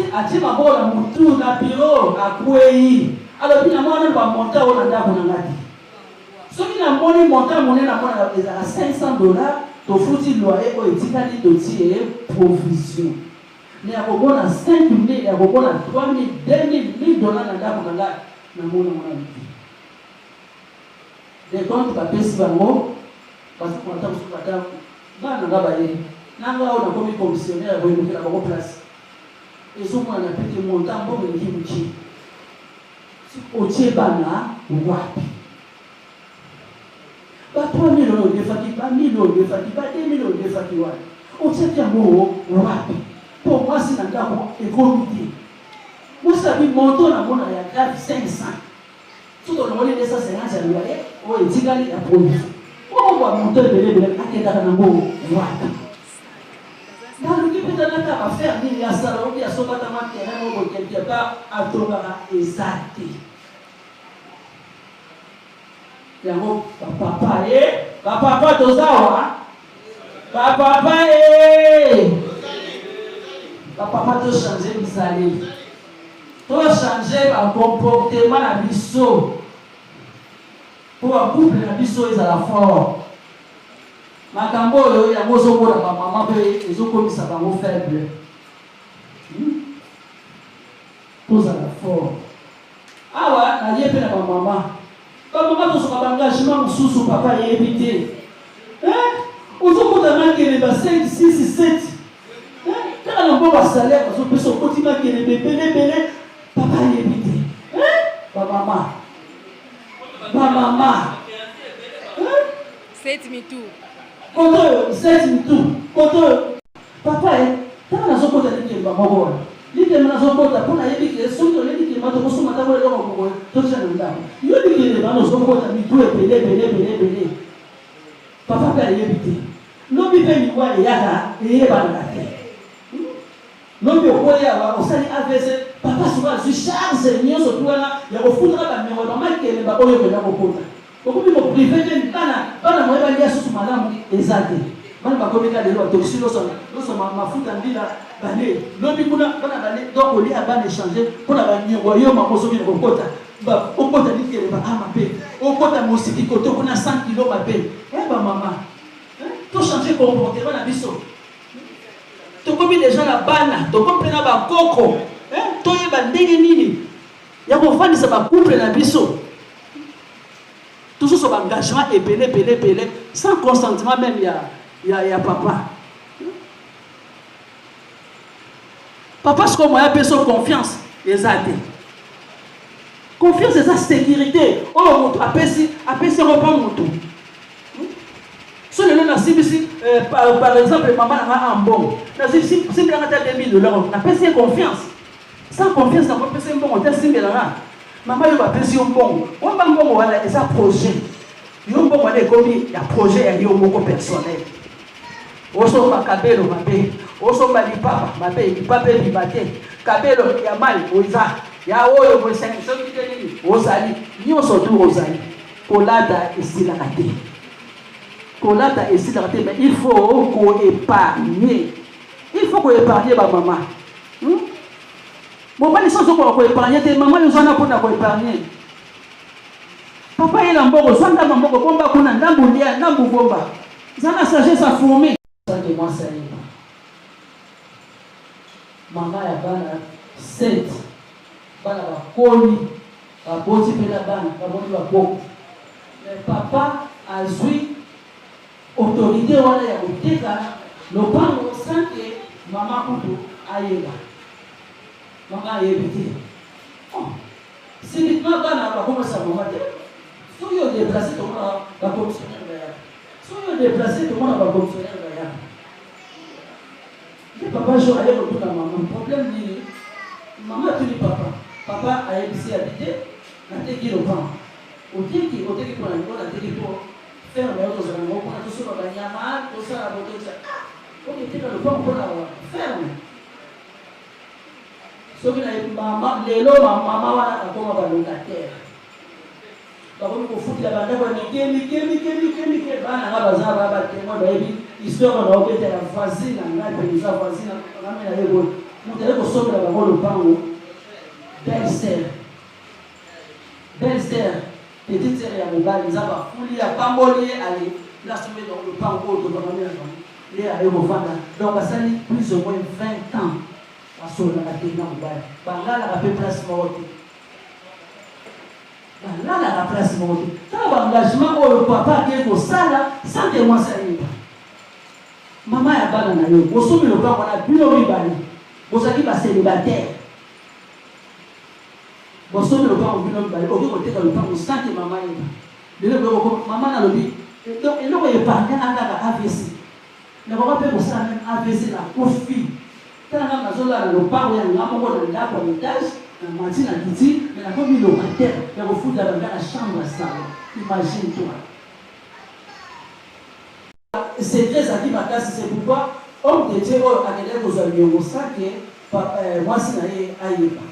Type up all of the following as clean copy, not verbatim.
ati maboko na mutu na bureau akwei alors bina mwana ba monta ona ndako na ngati soki na moni monta monene na mwana ezala $500 to futi loyer ko etikali dossier provision mais akobona 5,000 akobona 3,000 $2,000 na ndako na ngati na mwana mwana les comptes bapesi bango parce que monta musu kata bana ngabaye nanga ona komi commissionnaire ko yokela bango place ezomwana pete monta mbongo ngimuki otie bana wapi ba 3 millions de fati ba millions de fati ba 2 millions de fati wa otie yango wapi pour moi si nanga ko économie moi ça bi monto na mona ya grave 500 tout dans le 250 ya loyer o etikali ya produit o ba monto belé akenda na ngo wapi dans le but de la faire ni ya salon ya sokata matériel au quelque part à tongara exact yango papa tozawa papa papa to changer bizali to changer ba comportement na biso pour un couple na biso ezala fort makambo oyo yango ozomona bamama mpe ezokomisa bango faible tozala fort awa nalie mpe na bamama tosoka baengagement mosusu papa yebi te ozokota makele ba 5 6 7 kaka na mpo basalaire bazopesa okoti makele bebelebele papa yebi te bamama 7 mitou koto 7 mitou koto papa tala nazokota likemba moko wana likemba nazokota mpona yebi ke soki toyebi likemba tokosoma ntango eloko moko totia na ndako yo likemba nazokota mitu ebele papa mpe ayebi te lobi mpe mikwa eyaka eyebanaka te lobi okoya osali avc papa soki azwi charge nyonso tu wana ya kofutaka bamero bamakele oyo kenda kokota okomi koprive te bana moye balia susu malamu eza te bana bakomika lelo batokisi loso mafuta mbila bane lobi kuna bana bane donc olia bana échange mpona banyongo yo mamo soki na kokota okota likele baama mpe okota mosiki kote kuna 100 kilo mabe bamama tochange comportement na biso tokomi deja na bana tokomi mpe na bakoko toyeba ndenge nini ya kofandisa bacouple na biso toujours sur l'engagement et belé, sans consentement même il y a papa. Papa, ce qu'on m'a appelé son confiance, les aidés. Confiance, c'est sa sécurité. Oh, mon appelle si reprend mon tour. Si le nom ici, par exemple, maman a un bon. Si vous avez $2,000, on appelle ça confiance. Sans confiance, on appelle ça un bon, on appelle ça maman yo bapesi yo mbongo wamba mbongo wana eza projet yo mbongo wana ekomi ya projet ya yo moko personnel osomba kabelo mabe osomba lipapa mabe lipapa ebibate kabelo ya mali oza ya oyo bosengi soki te nini ozali nyonso tu ozali kolata esilaka te mais il faut koépargner bamama bon, pas les choses pour épargner, tes mamans, ils ont pour épargner. Papa, il a un bon, soit un bon, bomba, qu'on a un bon lien, un bon bomba. Ils ont la sagesse à former. Ça, que moi, ça y est. Maman, il y a bana 7. Bana, la coli, la boti, la bana, la boti, la boko. Mais papa a joué autorité, on a été là. Le pan, on sent que maman, Koudou, aïe là. Maman évité. Si maintenant on commence à manger, si on est déplacé, tout le monde va fonctionner derrière. Si on est déplacé, tout le monde va fonctionner derrière. Le papa joue à l'école pour la maman. Le problème est maman tu dis papa. Papa a ici habité, on a été le vent. On dit qu'il pour la nuit, on a été pour faire les autres animaux, on a tout sur la nyama, tout ça, la beauté. On était dans le vent pour la ferme. Soki na mama lelo mama wana akoma balongataire bakomi kofutila bandako mikemi bana nga baza babatemo bayebi histoire na obetela voisine na ngai mpenza voisine ngamena yebo moto ale sauver la parole au pango. Belle-sœur. Belle-sœur. Petite sœur ya mobile, ils ont fouli à pamboli, allez, la sauver dans le pango, de la manière. Les à Erovanda. Donc, ça dit plus ou moins 20 ans à sauver la tête dans le mobile. Là, la place morte. Là, la place morte. Quand l'engagement au papa qui est au sala, sans témoin, ça y est. Maman a pas dans le vous souvenez le plan qu'on a bu au Ribani. Vous avez passé célibataire. Vous souvenez le plan au bu au Ribani. Au côté de le plan, vous sentez maman est là. Maman a le dit. Donc, il n'y a pas de AVC. Ne va pas faire ça même AVC la confie. Quand on a besoin de le plan, on a un étage, on a menti la titi, mais la famille locataire, il y a un fou dans la chambre à ça. Imagine-toi. C'est très actif à casa, c'est pourquoi homme de Dieu a quelqu'un aux amis au sac moi si naïe aïe pas.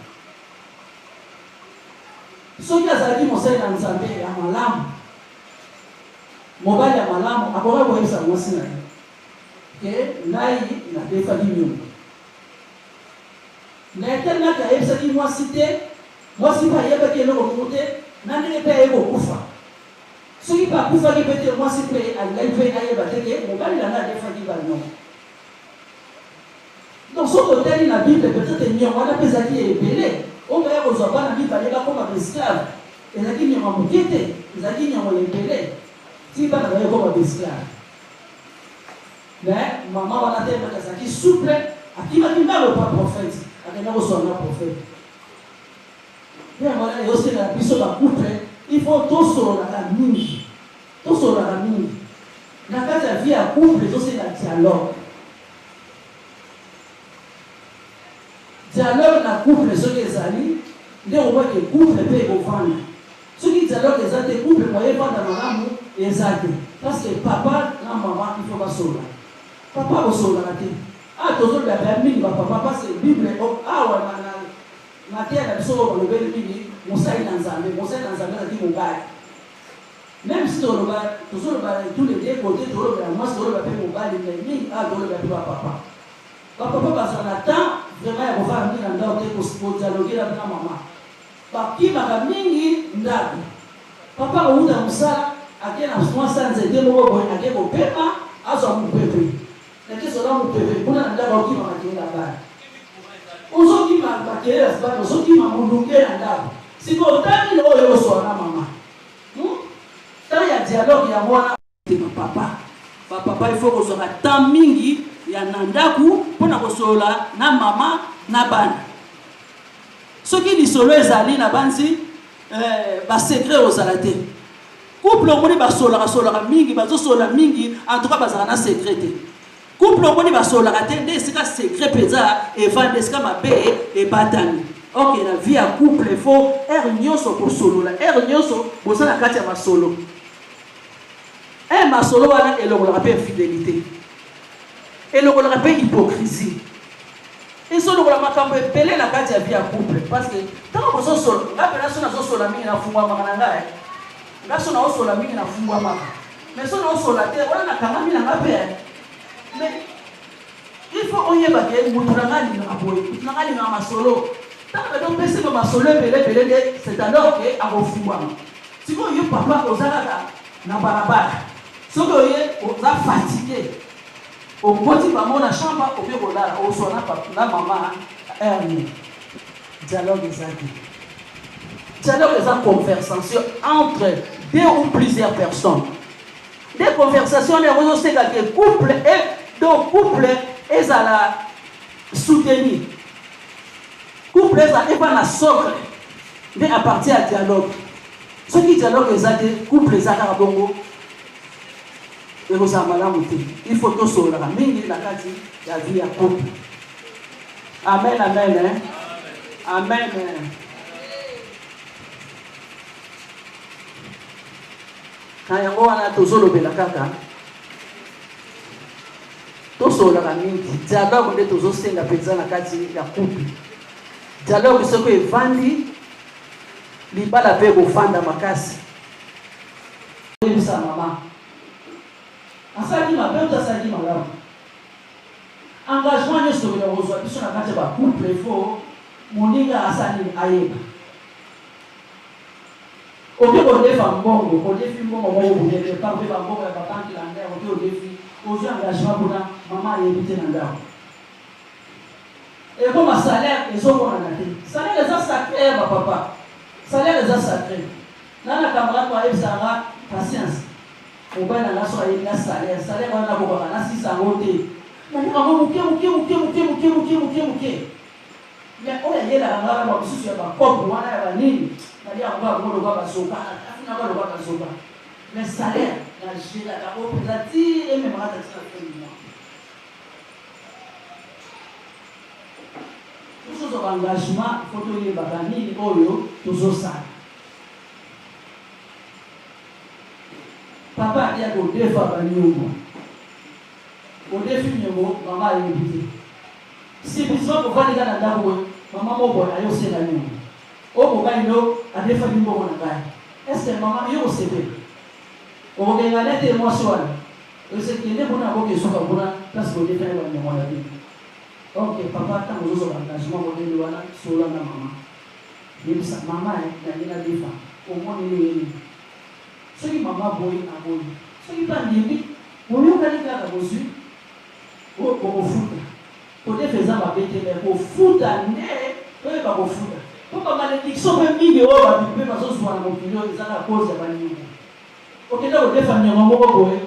Ce qui a dit mon seigneur dans Zambé à malam, mon bail à malam, à quoi vous ça moi si naïe. Que naïe n'a pas fait mieux. Mais tellement qu'il a dit moi cité, moi si pas y a pas qui est le côté, n'a pas eu beaucoup fa. Ce qui va pouvoir répéter, moi, c'est que mon gars, il en a des fois qui va non. Donc, ce côté, la Bible, peut-être, il y a un peu de qui est épelé. On va y avoir la Bible, il y a comme un esclave. Et là, il y a un peu de il y a un épelé. Si pas travailler comme un esclave. Mais, maman, on a des gens qui souple, à qui va dire le prophète, à qui va dire le prophète. Et voilà, il y a aussi la puissance de la couple. Il faut tout sur la mine. Tout sur la mine. La case de vie à couple, c'est le dialogue. Dialogue dans le couple, ceux qui sont allés, les rois qui couple peuvent vendre. Ceux qui dialoguent, les autres couples, ils ne vont pas dans la main, les autres. Parce que papa, non, maman, il faut pas sauver. Papa va sauver la tête. Ah, toujours la famille, papa, parce que la Bible, ah, ouais, ma terre, elle sauve le bel mini. Moussa est dans Zambé, a dit mon gars. Même si toujours tous les deux côtés, moi, c'est le papier mon gars, il est à le papier papa. Papa, parce qu'on attend, vraiment, il va venir dans le pour dialoguer avec la maman. Papa, qui m'a mis ndaku. Papa, on a Moussa, à quel instant, sans aider mon boy, à quel paiement, à son peuple. Et qu'est-ce que l'on peut faire pour la ndaku qui m'a mis là-bas? Aux autres qui m'a mis là-bas, aux autres qui m'a mis là-bas. Si vous avez le haut sur la maman, quand il y a dialogue, il y a moi, c'est mon papa. Papa, il faut que ce soit tant mingi, il y a nandaku, pour que ce soit na maman, na ban. Ce qui dit solo les alliés, na ban, c'est secret aux alatés. Couple au monde, sola mingi, sola mingi, en tout cas, c'est un secret. Couple au monde, sola raté, c'est un secret pesant, et vendre, c'est un mabé, et batani. Ok, la vie à couple, il faut erignoso pour solo. Erignoso, pour ça, la carte à ma solo. Et ma solo, et le rappelle infidélité. Et le rappelle hypocrisie. Et ça, le rappelle peler la carte à vie à couple. Parce que, tant que vous êtes solo, la personne a solo, la mine a fumé à Makananga. La personne a solo, la mine a fumé à Makananga. Mais si on a solo, la terre, on a quand même la paix. Mais, il faut qu'on y ait baguette, vous n'avez pas ma solo. C'est alors que à refoulement. Si vous avez papa aux arabes, na barabara. Si vous avez fatigué, au petit maman la chambre, au bureau là, au soir la maman, dialogue des amis. Dialogue des conversation entre deux ou plusieurs personnes. Des conversations, les réseaux c'est couple et donc couple est à la soutenir. Couple est pas la socle, mais à partir du dialogue. Ceux qui dialoguent les autres, couple les autres à Bongo, et vous avez mal à monter. Il faut tout sauver. Mais la carte, la vie à couple. Amen, amen. Amen. Quand on a toujours le kaka, tout sauver la mingi. Dialogue, on est toujours c'est la personne la carte, la couple. Dialogue ce que vandi libala pe ko fanda makasi sa maman asali ma pe asali malamu engagement nyonso tokenda kozwa biso na kati ya bacouple ifo moninga asali ayeba oke kodefa mbongo kodefi mbongo moko boye pa mpe bambongo ya babanki na ndako oke odefi ozwa engagement mpona mama ayebi te na ndako ekoma salaire ezomonana te salaire eza sacré ya bapapa salaire eza sacré nana camarade ayebisaka patience mobali na nga so ayebi na salaire wana nakokaka nasisa yango te nandikango moke mais oyo ayelaka ngaka bamosusu ya bakope wana ya banini naliyango yango loka bazoba afinaka loka bazoba mais salaire nagelaka o mpenza ti ememaka tati na fin du mois tozozwa baengagement fo toyebaka nini oyo tozosala papa ati ya kodefa banyongo odefi nyongo mama ayebi te si biso kovandika na ndako oyo mama moko ayosenga nyongo oyo mobali no adefaki mbongo na ngai estce mama yo osepeli okokenga nete mwasi wana osekende mpona akokesoka mpona place kodefani banyongo na bino ok papa ntango ozozwa baengagement modele wana sola na mama yebisa mama nangi nadefa omoneli oyeli soki mama boyi aboyi soki bandimbi boyokali kaka bozwi okofuta kodefa eza mabe te me kofuta nde toyeba kofuta po bamalédiction mpe mingi oyo babibi mpe bazozwa na mokili oyo eza na cause ya baningo okende kodefa nyongo moko boye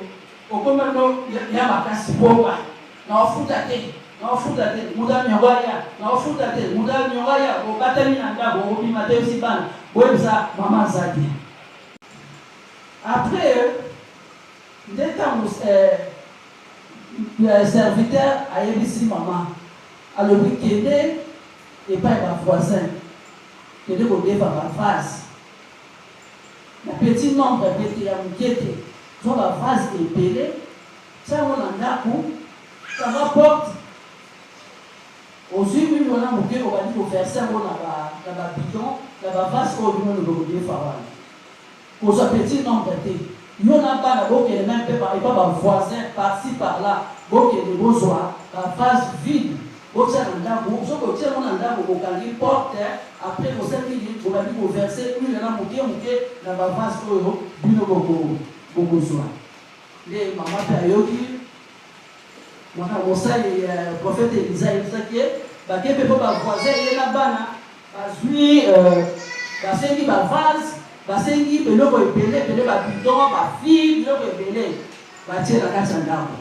okomano ya makasi boba na ofuta te muda nyongo aya na ofuta te muda nyongo aya obatami na ndako obima te osi bana boyebisa mama aza te après nde ntango serviteur ayebisi mama alobi kende epai bavoisin kende kodefa bavase na petit nombre pete ya moke te zwa bavase ebele ntango na ndako kanga porte ozwi mimi wana moke obandi koverse yango na babidon na bavase oyo bino lobe kodefa wana kozwa petit nombre te yo na bana bokende même mpe epa bavoisin par-ci par-là bokende bozwa bavase vide botia na ndako soki otia ngo na ndako bokangi porte après bosengili bobandi koverse huile na moke na bavase oyo bino bokozwa nde mama mpe ayoki mwana mosali prophète Elisa ayebisaki ye bake mpe mpo bavoisin ye na bana bazwi basengi bavase basengi biloko ebele babidon bafille biloko ebele batie na kati ya ndako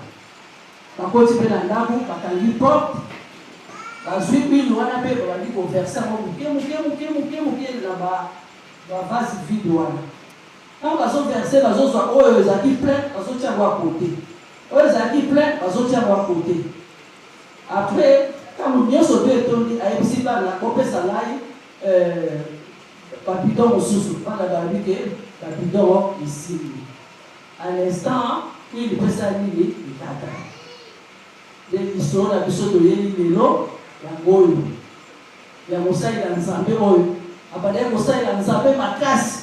bakoti mpe na ndako bakangi porte bazwi bino wana mpe babandi koverse yango moke na bavase vide wana ntango bazoverse bazozwa oyo ezalaki plein bazotia yango akote oyo ezalaki plein bazotia yango akote après ntango nyonso mpe etondi ayebisi bana kopesa ngai babidon mosusu bana balobi ke babidon esili à l'instant ili pesa nini likata nde lisolo na biso toyeli lelo yango oyo ya mosali na nzambe oyo abandaki kosalela nzambe makasi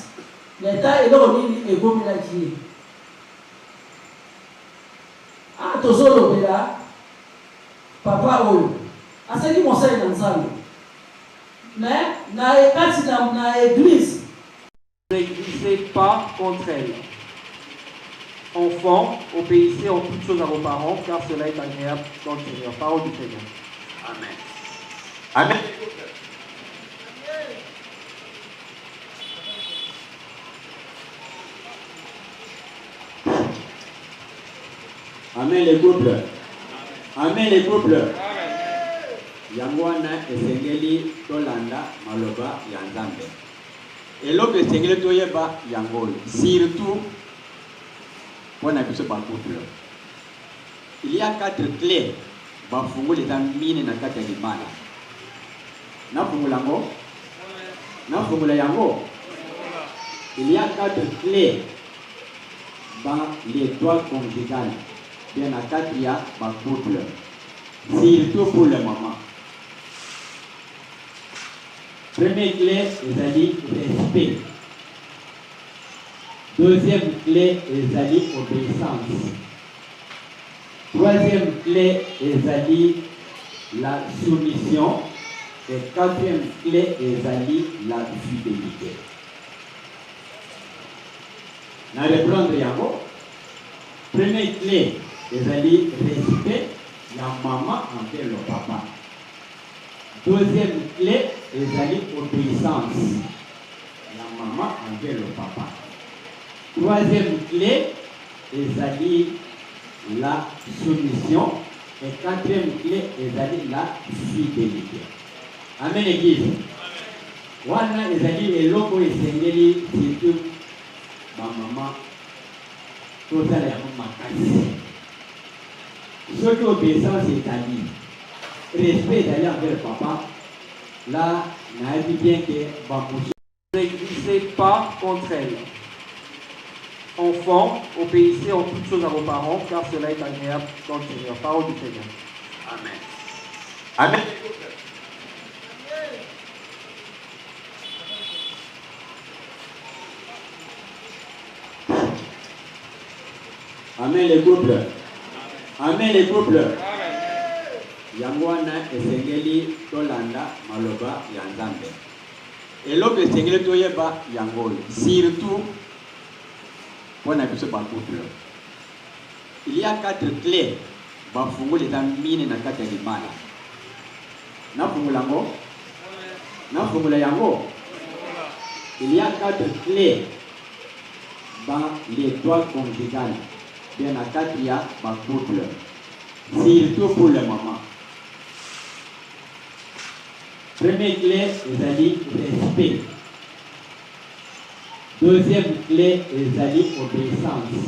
leta eloko nini egomelaki ye tozolobela papa oyo asali mosali na nzambe mais na église. Ne glissez pas contre elle. Enfants, obéissez en toutes choses à vos parents, car cela est agréable dans le Seigneur. Parole du Seigneur. Amen. Amen. Amen les couples. Amen les couples. Yango wana esengeli tolanda maloba ya Nzambe. Eloko esengeli toyeba yango surtout pour na biso ba couple. Il y a 4 clés bafungula eza mine na kati ya limala. Nafungula yango. Il y a 4 clés dans l'étoile conjugale. Bien na kati ya ba couple. Surtout pour le maman. Première clé, ezali respect. Deuxième clé, ezali obéissance. Troisième clé, ezali la soumission. Et quatrième clé, ezali la fidélité. Na reprendre yango. Première clé, ezali respect la maman envers le papa. Deuxième clé, ezali obéissance la maman envers le papa. Troisième clé, ezali la soumission. Et quatrième clé, ezali la fidélité. Amen, église. Wana ezali eloko esengeli surtout ma maman. Tout ça est makasi. Ce qui obéissance c'est-à-dire respect d'ailleurs envers le papa. Là, on a vu bien que N'existez pas contre elle. Enfants, obéissez en toutes choses à vos parents, car cela est agréable dans le Seigneur. Parole du Seigneur. Amen. Amen. Amen les couples. Amen les couples. Yangwana esengeli tolanda maloba ya Nzambe. Eloko esengeli toyeba yango surtout pour na biso ba couple. Il y a 4 clés ba fungula za mine na kati ya limala. Na fungula ngo? Na fungula yango? Il y a 4 clés dans l'étoile conjugale. Bien à 4 il y a ma couple. Surtout pour le maman. Première clé, c'est-à-dire respect. Deuxième clé, c'est-à-dire obéissance.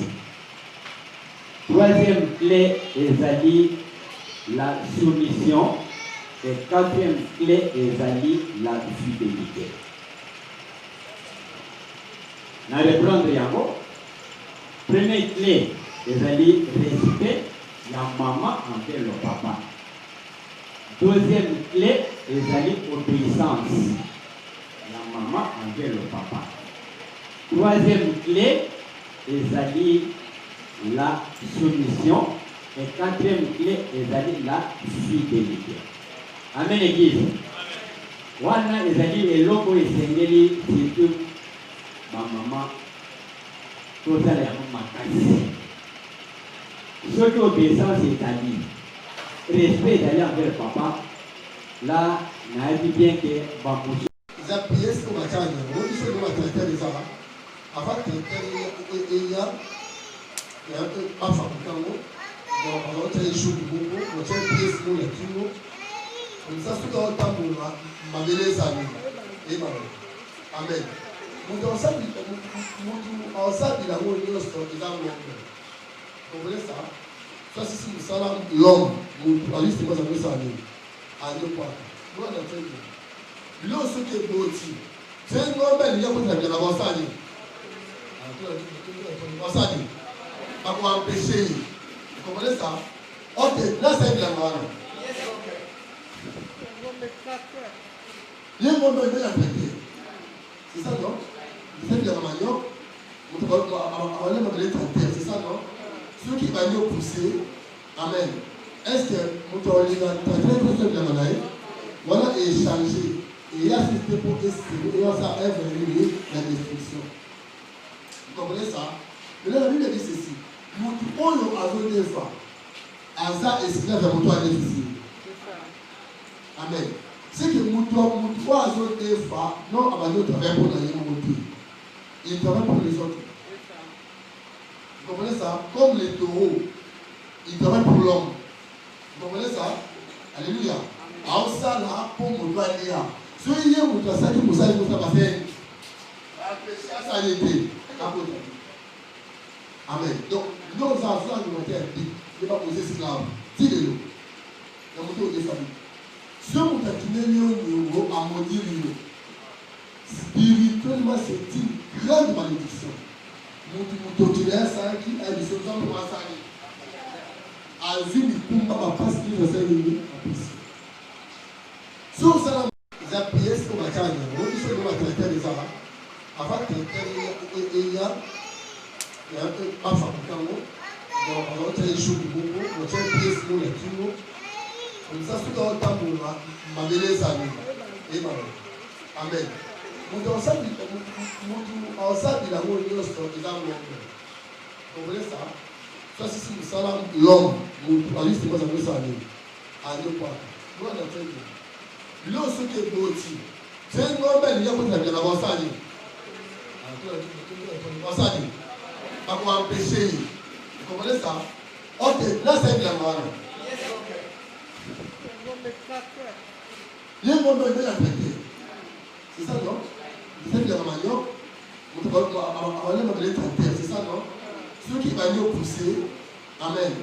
Troisième clé, c'est-à-dire la soumission. Et quatrième clé, c'est-à-dire la fidélité. On va reprendre yango. Première clé, c'est-à-dire respect la maman envers le papa. Deuxième clé, c'est-à-dire obéissance la maman envers le papa. Troisième clé, c'est-à-dire la soumission. Et quatrième clé, c'est-à-dire la fidélité. Amen, église. Wana c'est-à-dire eloko esengeli surtout ma maman. Tout ça est makasi. Ce qui obéissance c'est-à-dire respect d'ailleurs envers le papa. Là, on a vu bien que Bambouchi. Ils appuyaient sur ma canne. On dit que nous traiter les arabes. Avant de traiter, il y a un peu pas fabricant. On a traité les choux du bobo, on a traité les pièces, les tuyaux. Comme ça, tout le temps, on m'a donné les amis. Et ma amen. Nous avons ça, il a eu une autre exemple. Vous comprenez ça? Ça, c'est le salam, l'homme. Nous allons se passer ça à deux points. Nous allons faire ça. L'homme, ce qui est beau aussi. C'est un homme, il y a beaucoup de gens avant ça. Pas pour empêcher. Vous comprenez ça? Ok, là, c'est bien mal. Les moments de la traité. C'est ça, non? C'est bien mal. On va les traiter. C'est ça, non? Ceux qui vont nous pousser, amen. Est-ce que nous avons traité de la manière? Voilà, échanger. Et il y a ce système pour essayer. Et ça a évolué la destruction. Vous comprenez ça? Mais là, la Bible dit ceci. Nous pouvons avoir des fois. Asa esclave à mon difficile. Amen. C'est que nous pouvons avoir des fois. Non, à notre travail pour la montée. Il travaille pour les autres. Vous comprenez ça? Comme les taureaux, ils travaillent pour l'homme. Vous comprenez ça? Alléluia. Alors ça là, pour mon doigt il y a. Ce qui est mon doigt, ça qui vous a dit que ça va faire. Ça a été. Amen. Donc, nos enfants alimentaires, il ne va pas poser esclave. Dis-le. Il y a mon des familles. Ce qui est niveau à maudire, spirituellement, c'est une grande malédiction. Nous continuons ça qui est une chose pour ça. Azim, il ne peut pas passer de ça. Sur ça, ils appuyaient sur ma canne. On dit que nous avons traité les arabes. Avant de traiter, il y a un peu pas fabricant. on va faire chaud beaucoup, on va faire pièce pour les kilos. Comme ça, tout le temps pour ma belle salut. Et amen. Mon ensemble, il a mon Dieu sur les armes. Vous comprenez ça? Ça, c'est le salam l'homme. Vous allez justement ça me ça à deux points. Vous allez faire bien. L'eau, ce qui est beau aussi. C'est un homme, il y a beaucoup de bien avant ça. Pas pour empêcher. Vous comprenez ça? Ok, là c'est bien mal. Il y a un moment où il a traité. C'est ça, non? C'est bien manioc. On va aller traiter. C'est ça, non? Ceux qui vont pousser, amen.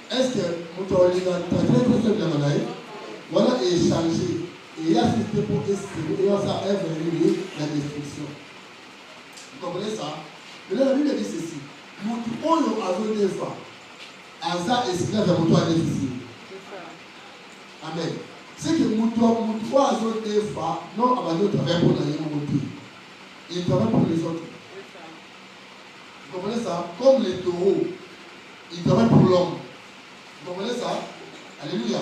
Est-ce que nous avons traité bien manioc? Voilà, et changer. Et il a assisté pour estimer. Et ça a évalué la destruction. Vous comprenez ça? Mais là, la Bible dit ceci. Nous avons des fois. Asa esclave à mon difficile. Amen. C'est que nous avons des fois. Non, à notre travail pour la monter. Il travaille pour les autres. Vous comprenez ça? Comme les taureaux. Il travaille pour l'homme. Vous comprenez ça? Alléluia.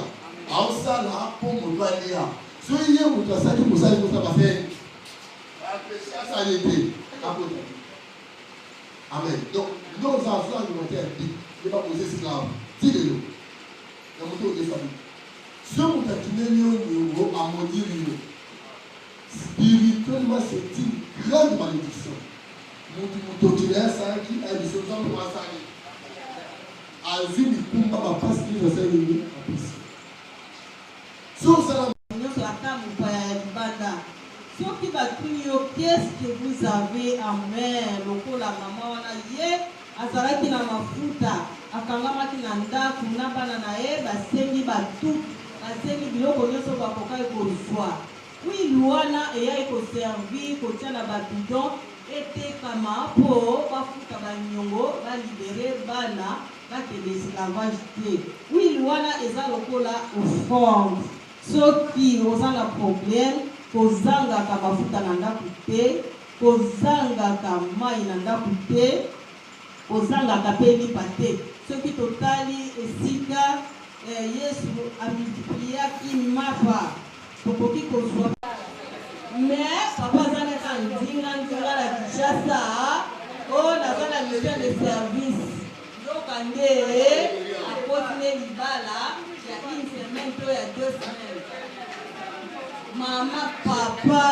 Alors ça là, pour mon doigt dire. Soyez vous ça qui vous allez vous faire passer. Ça a été. Amen. Donc, nos enfants nous ont été dit, il ne va pas poser esclave. Dis-le. Il y a beaucoup de familles. Ce monde qui n'est pas à maudire, spirituellement, c'est une grande malédiction. Nous avons dit ça qui est le seul temps pour ça. Azim, il ne peut pas passer de ça. Sur ça, qu'est-ce que vous avez en main? Loko la maman wana ye azalaki na mafuta akangamaki na ndako na bana na ye basengi batu basengi biloko nyonso bakokai kozwa wili wana eyai koservi kotia na babidon etekama mpo bafuta banyongo balibere bana bakende esclavage te wili wana eza lokola offrande soki oza na problème kozangaka mafuta na ndako te kozangaka mai na ndako te kozangaka mpe lipa te soki totali esika yesu amultipliaki mafa tokoki kozwa mais papa azalaka ndinga na Kinshasa oyo naza na mission de service yoka nde akotine libala ya une semaine to ya 2 semaines. Mama, papa,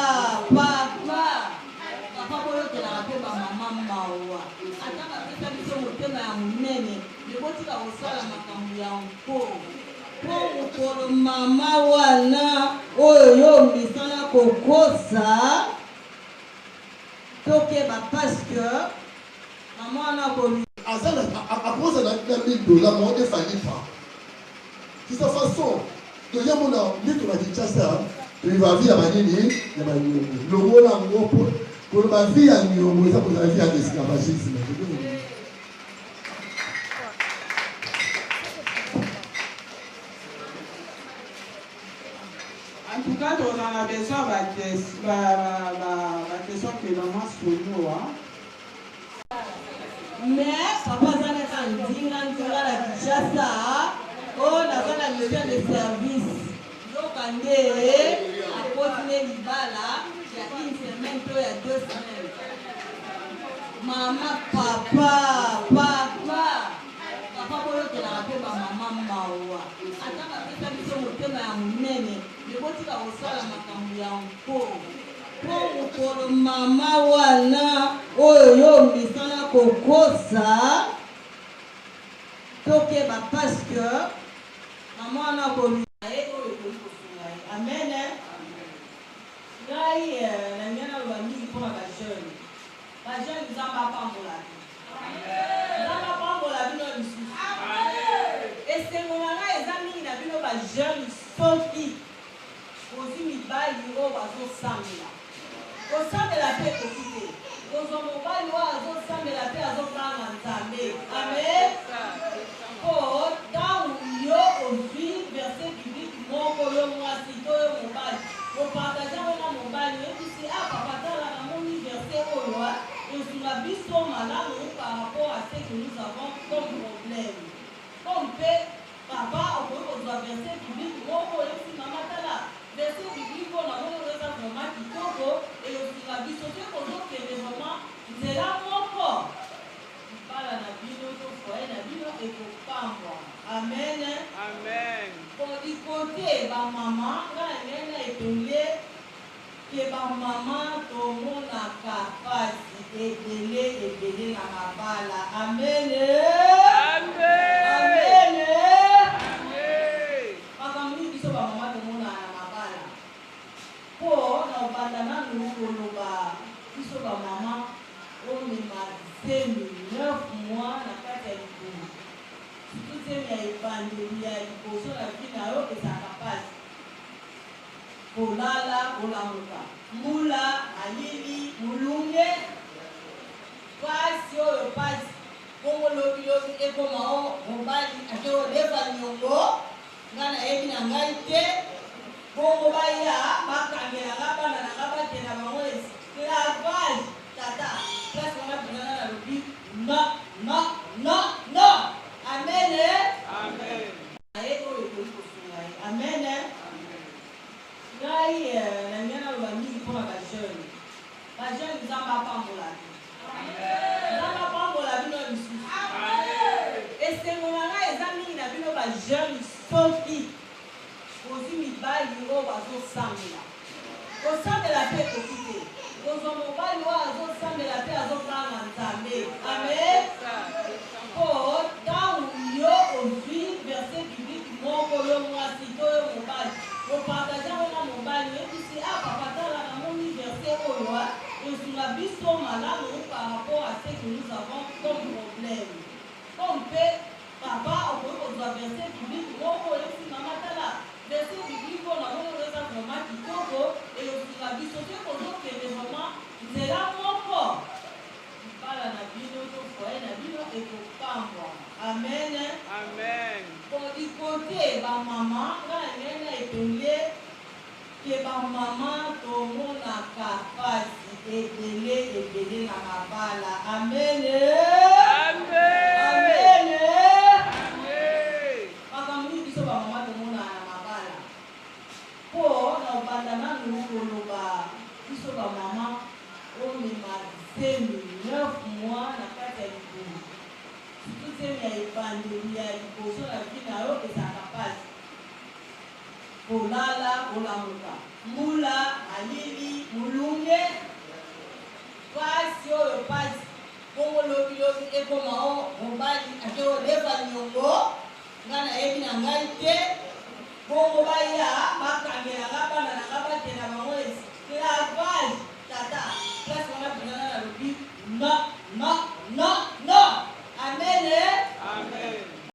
boyo te la pe ba mama mawa. Ataka pesa biso motema ya munene, lekotika osala makambo ya nko. Po mukolo mama wana oyo yo mbisana kokosa. Toke ba parce que maman wana ko Azana à cause de la $1000, on ne fallait pas. De cette façon, de yamona, dit que la Kinshasa. Il va vivre à Manini, le rôle en gros pour ma vie à Nyongo, ça pour la vie à l'esclavagisme. En tout cas, on en a besoin de la question que l'on a sur nous. Mais, papa, ça n'est pas un dingue, la Kinshasa, oh, naza na mission de service. Yokande, akotine libala, ya une semaine to ya 2 semaines. Mama, papa, boyo te la pe ba mama mawa. Ataka pesa biso motema ya munene, lekotika osala makambo ya nko. Po mukolo mama wana oyo yo mbisana kokosa toke ba parce que maman wana ko amen. Ngai na ngana ba mingi pour ba jeune. Ba jeune nzamba pambola. Nzamba pambola bino bisu. Esengo na eza mingi na bino ba jeune soki ozi mibali o bazosambela. Osambela pe kokite. Ozo mobali wa azosambela pe azokanga nzambe. Amen. Oh, dans yo aussi verset biblique moko yo mwasi to yo mobali. Au partage avec mobali et puis c'est ah papa dans la mon verset au roi et sur la biso malamu par rapport à ce que nous avons comme problème. biso te kozokende vraiment nzela moko libala na bino to foye na bino ekopambwa. Amen. Amen. Kodi kote bamama ngai ngena epele ke bamama tomonaka pasi ebele na mabala. Amen. Amen. Makambo mingi biso bamama tomona na mabala po na obanda nanu koloba biso bamama omema 9 mois na kati ya likolo surtout temi ya ebandeli ya liboso na vi na yo ezalaka pasi kolala kolamuka mbula malili mulunge pasi oyo pasi bongo lobilobi ekoma o mobali ake oleva niongo ngai nayebi na ngai te bongo baya bakangelanga bana na nga bakenda bango esclavage tata place wana pinana na lobi no. Amen. Aye oyo ekoli kosunga ye. Amen. Ngai nalingi naloba mingi mpona bajeune. Bajeune nzambe apambola bino. Nzambe apambola bino lisusu. Esengo na ngai eza mingi na bino bajeune soki kozwi mibali oyo bazosambela. Kosambela mpe ekoki te. Kozwa mobali oyo azosambela mpe azokanga nzambe. Amen. Po ntango yo ozwi verset biblique moko yo mwasi to yo mobali opartage yango na mobali oyebisi papa tala namoni verset oyo esunga biso malamu par rapport à ce que nous avons comme problème. Comme mpe papa okoki kozwa verset biblique moko oyebisi mama tala verset biblique oyo namoni oyo eza vraiment kitoko eyosunga biso te kozokende vraiment nzela moko libala na bino to foye na bino ekopambwa. Amen. Amen. Kodi kote bamama ngai ngena epele ke bamama tomonaka pasi ebele na mabala. Amen. Amen. Makambo mingi biso bamama tomona na mabala po na obanda nanu koloba biso bamama omema 9 mois na kati ya likolo surtout temi ya ebandeli ya liboso na vi na yo ezalaka pasi kolala kolamuka mbula malili mulunge pasi oyo pasi bongo lobilobi ekoma o mobali ake oleva niongo ngai nayebi na ngai te bongo baya bakangelanga bana na nga bakenda bango esclavage tata place wana pinana na lobi no.